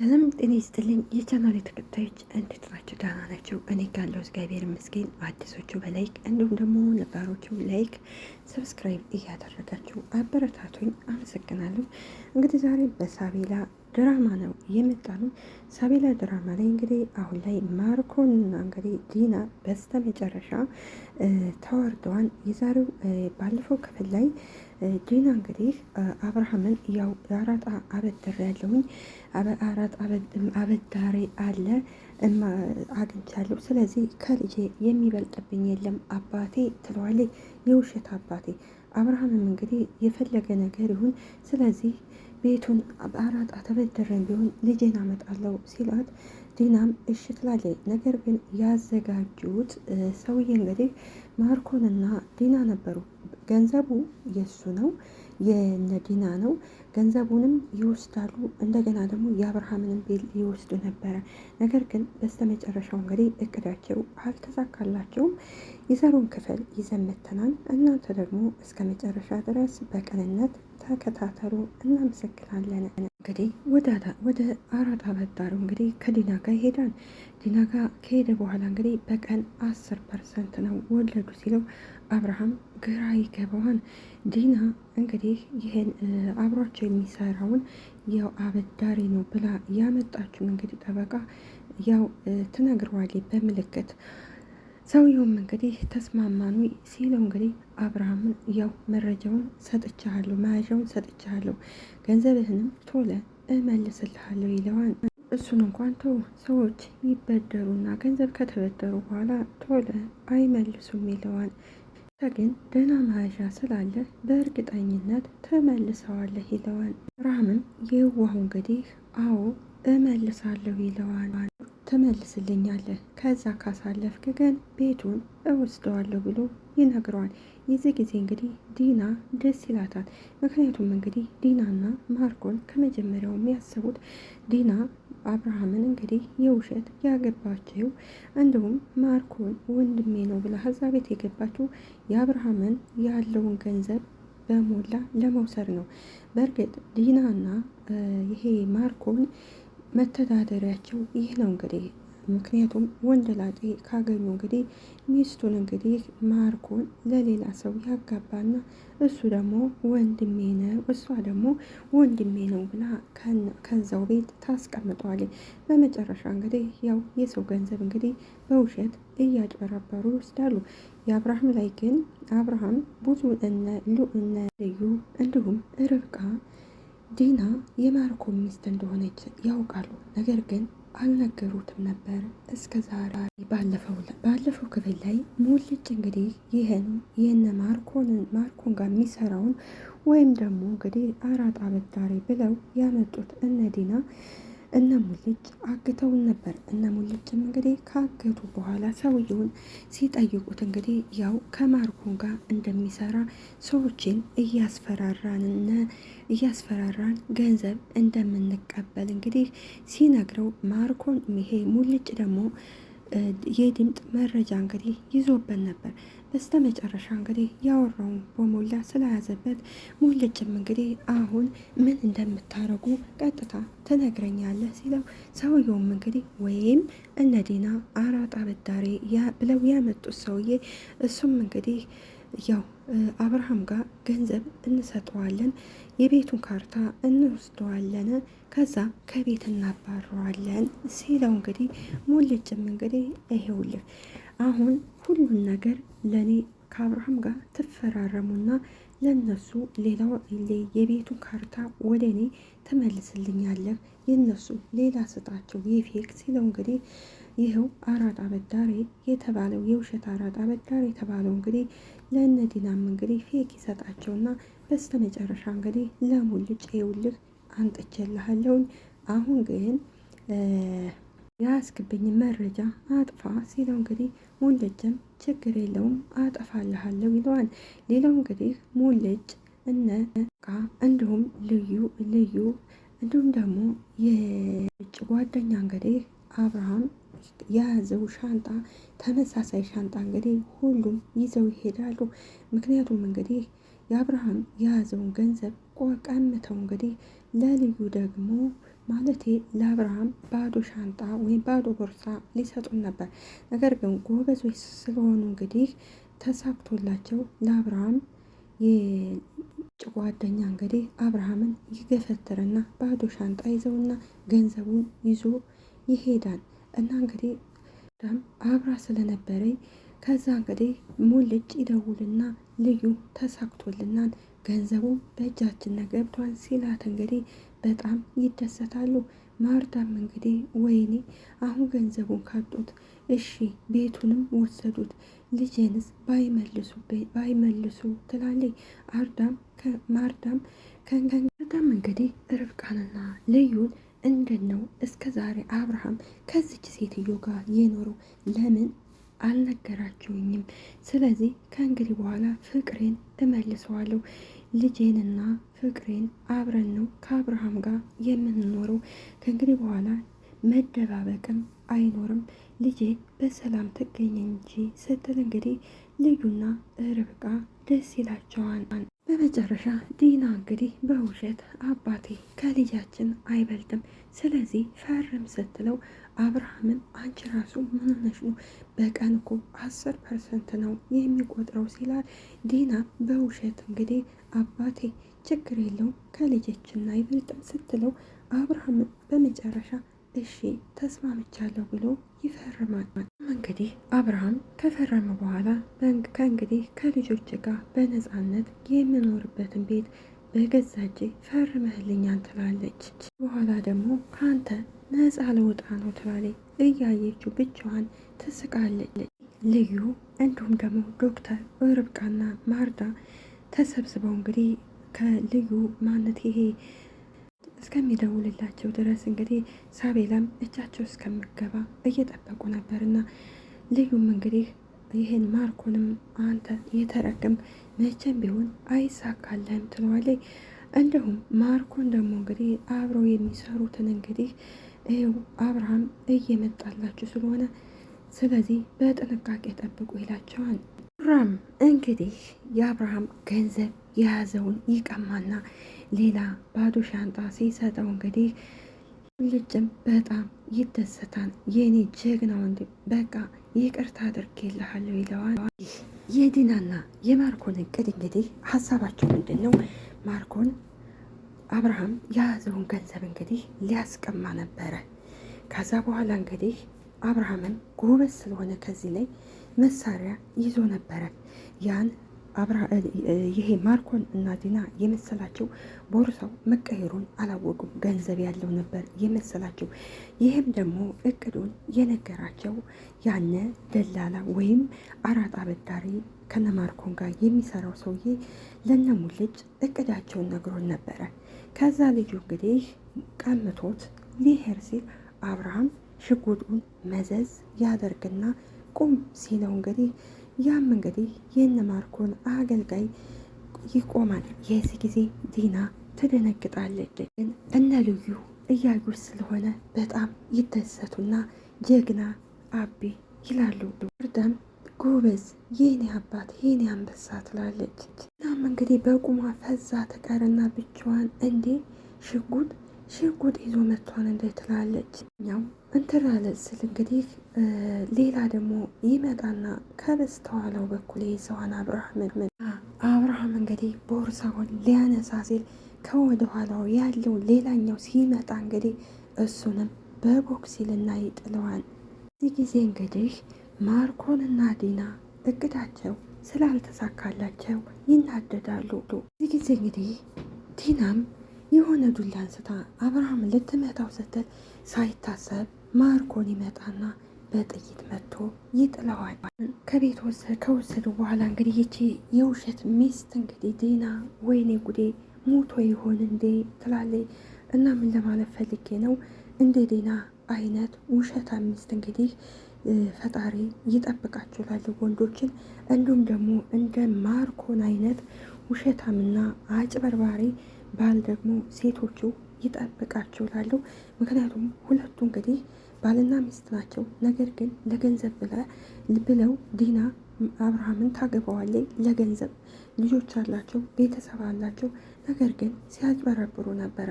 ሰላም ጤና ይስጥልኝ የቻናሌ ተከታዮች እንዴት ናቸው? ደህና ናቸው? እኔ ጋለው እግዚአብሔር ይመስገን። አዲሶቹ በላይክ እንዲሁም ደግሞ ነባሮቹ ላይክ ሰብስክራይብ እያደረጋችሁ አበረታቱኝ። አመሰግናለሁ። እንግዲህ ዛሬ በሳቤላ ድራማ ነው የመጣነው። ሳቤላ ድራማ ላይ እንግዲህ አሁን ላይ ማርኮንና እንግዲህ ዲና በስተ መጨረሻ ተዋርደዋን። የዛሬው ባለፈው ክፍል ላይ ዲና እንግዲህ አብርሃምን ያው አራጣ አበድር ያለውኝ አራጣ አበዳሪ አለ አግኝቻለሁ። ስለዚህ ከልጄ የሚበልጥብኝ የለም አባቴ ትለዋለች። የውሸት አባቴ አብርሃምም እንግዲህ የፈለገ ነገር ይሁን ስለዚህ ቤቱን አራጣ ተበደረን ቢሆን ልጄን አመጣለሁ ሲላት ዲናም እሺ ትላለች። ነገር ግን ያዘጋጁት ሰውዬ እንግዲህ ማርኮንና ዲና ነበሩ። ገንዘቡ የሱ ነው የነ ዲና ነው። ገንዘቡንም ይወስዳሉ። እንደገና ደግሞ የአብርሃምንም ቤት ይወስዱ ነበረ። ነገር ግን በስተመጨረሻው እንግዲህ እቅዳቸው አልተሳካላቸውም። የዘሩን ክፍል ይዘን መጥተናል። እናንተ ደግሞ እስከ መጨረሻ ድረስ በቅንነት ተከታተሉ። እናመሰግናለን። እንግዲህ ወደ አራጣ አበዳሪው እንግዲህ ከዲና ጋር ይሄዳል። ዲና ጋር ከሄደ በኋላ እንግዲህ በቀን 10% ነው ወለዱ ሲለው አብርሃም ግራ ይገባዋል። ዲና እንግዲህ ይህን አብሯቸው የሚሰራውን ያው አበዳሪ ነው ብላ ያመጣችውን እንግዲህ ጠበቃ ያው ትነግረዋለች በምልክት። ሰውየውም እንግዲህ ተስማማኑ ሲለው እንግዲህ አብርሃምን ያው መረጃውን ሰጥቻለሁ፣ መያዣውን ሰጥቻለሁ፣ ገንዘብህንም ቶሎ እመልስልሃለሁ ይለዋል። እሱን እንኳን ተው፣ ሰዎች ይበደሩና ገንዘብ ከተበደሩ በኋላ ቶሎ አይመልሱም ይለዋል። ግን ደህና መያዣ ስላለ በእርግጠኝነት ተመልሰዋለህ ይለዋል። አብርሃምም የዋሁ እንግዲህ አዎ እመልሳለሁ ይለዋል። ትመልስልኛለህ፣ ከዛ ካሳለፍክ ግን ቤቱን እወስደዋለሁ ብሎ ይነግረዋል። የዚህ ጊዜ እንግዲህ ዲና ደስ ይላታል። ምክንያቱም እንግዲህ ዲናና ማርኮን ከመጀመሪያው የሚያስቡት ዲና አብርሃምን እንግዲህ የውሸት ያገባችው እንዲሁም ማርኮን ወንድሜ ነው ብላ ከዛ ቤት የገባችው የአብርሃምን ያለውን ገንዘብ በሞላ ለመውሰድ ነው። በእርግጥ ዲናና ይሄ ማርኮን መተዳደሪያቸው ይህ ነው እንግዲህ። ምክንያቱም ወንድ ላጤ ካገኙ እንግዲህ ሚስቱን እንግዲህ ማርኮን ለሌላ ሰው ያጋባና እሱ ደግሞ ወንድሜ ነው እሷ ደግሞ ወንድሜ ነው ብላ ከዛው ቤት ታስቀምጠዋለች። በመጨረሻ እንግዲህ ያው የሰው ገንዘብ እንግዲህ በውሸት እያጭበረበሩ ይወስዳሉ። የአብርሃም ላይ ግን አብርሃም ብዙ እነ ልዩ እንዲሁም ርብቃ ዲና የማርኮን ሚስት እንደሆነች ያውቃሉ። ነገር ግን አልነገሩትም ነበር እስከ ዛሬ። ባለፈው ክፍል ላይ ሙልጭ እንግዲህ ይህን ማርኮን ጋር የሚሰራውን ወይም ደግሞ እንግዲህ አራጣ አበዳሪ ብለው ያመጡት እነ ዲና እነ ሙልጭ አግተውን ነበር። እነ ሙልጭም እንግዲህ ካገቱ በኋላ ሰውየውን ሲጠይቁት እንግዲህ ያው ከማርኮን ጋር እንደሚሰራ ሰዎችን እያስፈራራን ገንዘብ እንደምንቀበል እንግዲህ ሲነግረው ማርኮን ይሄ ሙልጭ ደግሞ የድምፅ መረጃ እንግዲህ ይዞበት ነበር። በስተ መጨረሻ እንግዲህ ያወራውን በሞላ ስለያዘበት ሙልጭም እንግዲህ አሁን ምን እንደምታረጉ ቀጥታ ትነግረኛለህ ሲለው ሰውየውም እንግዲህ ወይም እነ ዲና አራጣ አበዳሪ ብለው ያመጡት ሰውዬ እሱም እንግዲህ ያው አብርሃም ጋር ገንዘብ እንሰጠዋለን፣ የቤቱን ካርታ እንወስደዋለን፣ ከዛ ከቤት እናባረዋለን ሲለው እንግዲህ ሙልጭም እንግዲህ ይሄውልህ አሁን ሁሉን ነገር ለእኔ ከአብርሃም ጋር ትፈራረሙና ለነሱ ሌላው የቤቱን ካርታ ወደ እኔ ትመልስልኛለህ፣ የነሱ ሌላ ስጣቸው የፌክ ሲለው እንግዲህ ይኸው አራጣ አበዳሪ የተባለው የውሸት አራጣ አበዳሪ የተባለው እንግዲህ ለእነ ዲናም እንግዲህ ፌክ ይሰጣቸውና በስተ መጨረሻ እንግዲህ ለሙልጭ ይኸውልህ አንጥቼልሃለሁኝ አሁን ግን ያስክብኝ መረጃ አጥፋ ሲለው እንግዲህ ሙልጭም ችግር የለውም አጠፋልሃለሁ ይለዋል። ሌላው እንግዲህ ሙልጭ እነ እንዲሁም ልዩ እንዲሁም ደግሞ የውጭ ጓደኛ እንግዲህ አብርሃም የያዘው ሻንጣ ተመሳሳይ ሻንጣ እንግዲህ ሁሉም ይዘው ይሄዳሉ። ምክንያቱም እንግዲህ የአብርሃም የያዘውን ገንዘብ ቀምተው እንግዲህ ለልዩ ደግሞ ማለቴ ለአብርሃም ባዶ ሻንጣ ወይም ባዶ ቦርሳ ሊሰጡን ነበር። ነገር ግን ጎበዞች ስለሆኑ እንግዲህ ተሳክቶላቸው ለአብርሃም የውጭ ጓደኛ እንግዲህ አብርሃምን ይገፈትርና ባዶ ሻንጣ ይዘውና ገንዘቡን ይዞ ይሄዳል። እና እንግዲህ አብራ ስለነበረ ከዛ እንግዲህ ሙልጭ ይደውልና ልዩ ተሳክቶልናል ገንዘቡ በእጃችን ገብቷል ሲላት እንግዲህ በጣም ይደሰታሉ። ማርታም እንግዲህ ወይኔ አሁን ገንዘቡን ካጡት እሺ ቤቱንም ወሰዱት ልጄንስ ባይመልሱ ትላለች። ማርታም እንግዲህ ርብቃንና ልዩን እንደነው እስከ ዛሬ አብርሃም ከዚች ሴትዮ ጋር የኖረው ለምን አልነገራችሁኝም? ስለዚህ ከእንግዲህ በኋላ ፍቅሬን እመልሰዋለሁ። ልጄንና ፍቅሬን አብረን ነው ከአብርሃም ጋር የምንኖረው። ከእንግዲህ በኋላ መደባበቅም አይኖርም። ልጄ በሰላም ትገኝ እንጂ ስትል እንግዲህ ልዩና ርብቃ ደስ ይላቸዋል። በመጨረሻ ዲና እንግዲህ በውሸት አባቴ ከልጃችን አይበልጥም፣ ስለዚህ ፈርም ስትለው አብርሃምን አንቺ ራሱ ምን ሆነሽ ነው? በቀን እኮ 10% ነው የሚቆጥረው ሲላል ዲና በውሸት እንግዲህ አባቴ ችግር የለውም ከልጃችን አይበልጥም ስትለው አብርሃምን በመጨረሻ እሺ ተስማምቻለሁ ብሎ ይፈርማል። እንግዲህ አብርሃም ከፈረመ በኋላ ከእንግዲህ ከልጆች ጋር በነፃነት የምኖርበትን ቤት በገዛ እጄ ፈርመህልኛል ትላለች። በኋላ ደግሞ ከአንተ ነፃ ልውጣ ነው ትላለች። እያየችው ብቻዋን ትስቃለች። ልዩ እንዲሁም ደግሞ ዶክተር ርብቃና ማርታ ተሰብስበው እንግዲህ ከልዩ ማነት ይሄ እስከሚደውልላቸው ድረስ እንግዲህ ሳቤላም እጃቸው እስከምገባ እየጠበቁ ነበርና ልዩም እንግዲህ ይህን ማርኮንም አንተ የተረክም መቼም ቢሆን አይሳካልህም ትለዋለች። እንዲሁም ማርኮን ደግሞ እንግዲህ አብረው የሚሰሩትን እንግዲህ ይኸው አብርሃም እየመጣላችሁ ስለሆነ ስለዚህ በጥንቃቄ ጠብቁ ይላቸዋል። ራም እንግዲህ የአብርሃም ገንዘብ የያዘውን ይቀማና ሌላ ባዶ ሻንጣ ሲሰጠው እንግዲህ ልጅም በጣም ይደሰታል። የኔ ጀግና ወንድም በቃ ይቅርታ አድርጌልሃለሁ ይለዋል። የዲናና የማርኮን እቅድ እንግዲህ ሀሳባቸው ምንድን ነው? ማርኮን አብርሃም የያዘውን ገንዘብ እንግዲህ ሊያስቀማ ነበረ። ከዛ በኋላ እንግዲህ አብርሃምን ጎበዝ ስለሆነ ከዚህ ላይ መሳሪያ ይዞ ነበረ። ያን ይሄ ማርኮን እና ዲና የመሰላቸው ቦርሳው መቀየሩን አላወቁም። ገንዘብ ያለው ነበር የመሰላቸው። ይህም ደግሞ እቅዱን የነገራቸው ያነ ደላላ ወይም አራጣ አበዳሪ ከነማርኮን ጋር የሚሰራው ሰውዬ ለነሙልጭ እቅዳቸውን ነግሮን ነበረ። ከዛ ልጁ እንግዲህ ቀምቶት ሊሄድ ሲል አብርሃም ሽጉጡን መዘዝ ያደርግና ቁም ሲለው እንግዲህ ያም እንግዲህ የነ ማርኮን አገልጋይ ይቆማል። የዚህ ጊዜ ዲና ትደነግጣለች። ግን እነ ልዩ እያዩት ስለሆነ በጣም ይደሰቱና ጀግና አቤ ይላሉ። እርዳም ጎበዝ የኔ አባት የኔ አንበሳ ትላለች። እናም እንግዲህ በቁሟ ፈዛ ተቀርና ብቻዋን እንዴ ሽጉጥ ይዞ መጥቷን እንደ ትላለች። ያው እንትራለ ስል እንግዲህ ሌላ ደግሞ ይመጣና ከበስተኋላው በኩል ይዘዋን አብርሃም እንግዲህ ቦርሳውን ሊያነሳ ሲል ከወደ ኋላው ያለው ሌላኛው ሲመጣ እንግዲህ እሱንም በቦክሲልና ይጥለዋል። እዚህ ጊዜ እንግዲህ ማርኮንና ዲና እቅዳቸው ስላልተሳካላቸው ይናደዳሉ። እዚህ ጊዜ እንግዲህ ዲናም የሆነ ዱላ አንስታ አብርሃም ልትመታው ስትል ሳይታሰብ ማርኮን ይመጣና በጥይት መጥቶ ይጥለዋል። ከቤት ከወሰዱ በኋላ እንግዲህ ይቺ የውሸት ሚስት እንግዲህ ዲና ወይኔ ጉዴ ሞቶ ይሆን እንዴ ትላለች። እና ምን ለማለት ፈልጌ ነው እንደ ዲና አይነት ውሸታ ሚስት እንግዲህ ፈጣሪ ይጠብቃችሁ ላሉ ወንዶችን፣ እንዲሁም ደግሞ እንደ ማርኮን አይነት ውሸታምና አጭበርባሪ ባል ደግሞ ሴቶቹ ይጠብቃቸው ላሉ። ምክንያቱም ሁለቱ እንግዲህ ባልና ሚስት ናቸው። ነገር ግን ለገንዘብ ብለው ዲና አብርሃምን ታገባዋለች ለገንዘብ፣ ልጆች አላቸው፣ ቤተሰብ አላቸው። ነገር ግን ሲያጭበረብሩ ነበረ።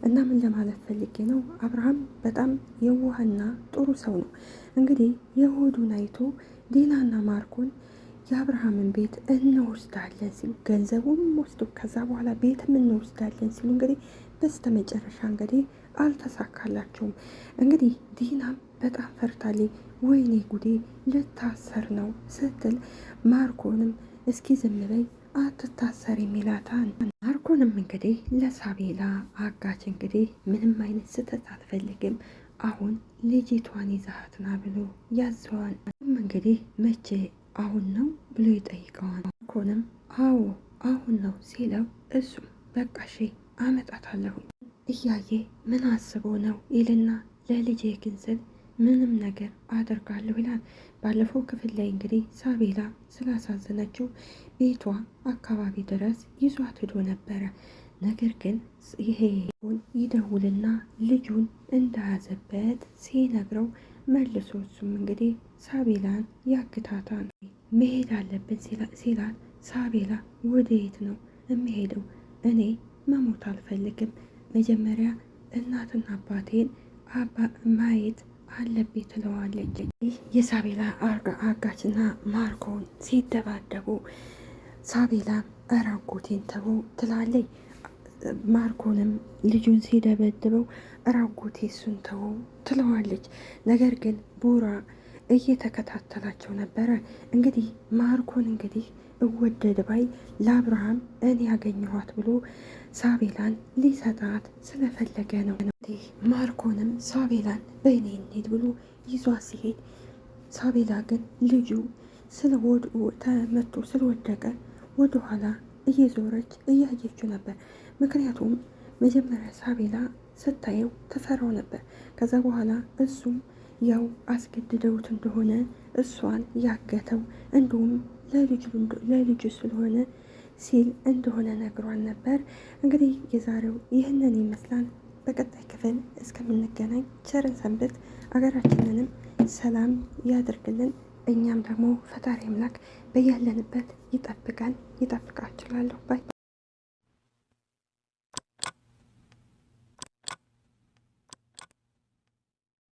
እና ምን ለማለት ፈልጌ ነው፣ አብርሃም በጣም የዋህና ጥሩ ሰው ነው። እንግዲህ የሆዱን አይቶ ዲናና ማርኮን የአብርሃምን ቤት እንወስዳለን ሲሉ ገንዘቡን ወስዶ ከዛ በኋላ ቤትም እንወስዳለን ሲሉ እንግዲህ በስተ መጨረሻ እንግዲህ አልተሳካላቸውም። እንግዲህ ዲናም በጣም ፈርታለች። ወይኔ ጉዴ ልታሰር ነው ስትል ማርኮንም እስኪ ዝም በይ አትታሰር የሚላታን። ማርኮንም እንግዲህ ለሳቤላ አጋች እንግዲህ ምንም አይነት ስህተት አትፈልግም፣ አሁን ልጅቷን ይዛሃትና ብሎ ያዘዋል። እንግዲህ መቼ አሁን ነው ብሎ ይጠይቀዋል። ማርኮንም አዎ አሁን ነው ሲለው እሱም በቃ እሺ አመጣታለሁ እያየ ምን አስቦ ነው ይልና ለልጄ ግን ስል ምንም ነገር አደርጋለሁ ይላል። ባለፈው ክፍል ላይ እንግዲህ ሳቤላ ስላሳዘነችው ቤቷ አካባቢ ድረስ ይዟት ሄዶ ነበረ። ነገር ግን ይሄ ይደውልና ልጁን እንዳያዘበት ሲነግረው መልሶ እሱም እንግዲህ ሳቤላን ያግታታል። መሄድ አለብን ሲላል ሳቤላ ወደየት ነው የሚሄደው? እኔ መሞት አልፈልግም፣ መጀመሪያ እናትና አባቴን ማየት አለብኝ ትለዋለች። የሳቤላ አጋችና ማርኮን ሲደባደቡ ሳቤላ እራጎቴን ተወው ትላለች። ማርኮንም ልጁን ሲደበድበው እራጎቴ እሱን ተወው ትለዋለች። ነገር ግን ቡራ እየተከታተላቸው ነበረ። እንግዲህ ማርኮን እንግዲህ እወደድ ባይ ለአብርሃም እኔ ያገኘኋት ብሎ ሳቤላን ሊሰጣት ስለፈለገ ነው። ማርኮንም ሳቤላን በእኔ እንሂድ ብሎ ይዟ ሲሄድ ሳቤላ ግን ልጁ ተመቶ ስለወደቀ ወደኋላ እየዞረች እያየችው ነበር። ምክንያቱም መጀመሪያ ሳቤላ ስታየው ተፈራው ነበር። ከዛ በኋላ እሱም ያው አስገድደውት እንደሆነ እሷን ያገተው እንዲሁም ለልጁ ስለሆነ ሲል እንደሆነ ነግሯን ነበር። እንግዲህ የዛሬው ይህንን ይመስላል። በቀጣይ ክፍል እስከምንገናኝ ቸርን ሰንብት። አገራችንንም ሰላም ያደርግልን። እኛም ደግሞ ፈጣሪ አምላክ በያለንበት ይጠብቃል። ይጠብቃችኋለሁ ባይ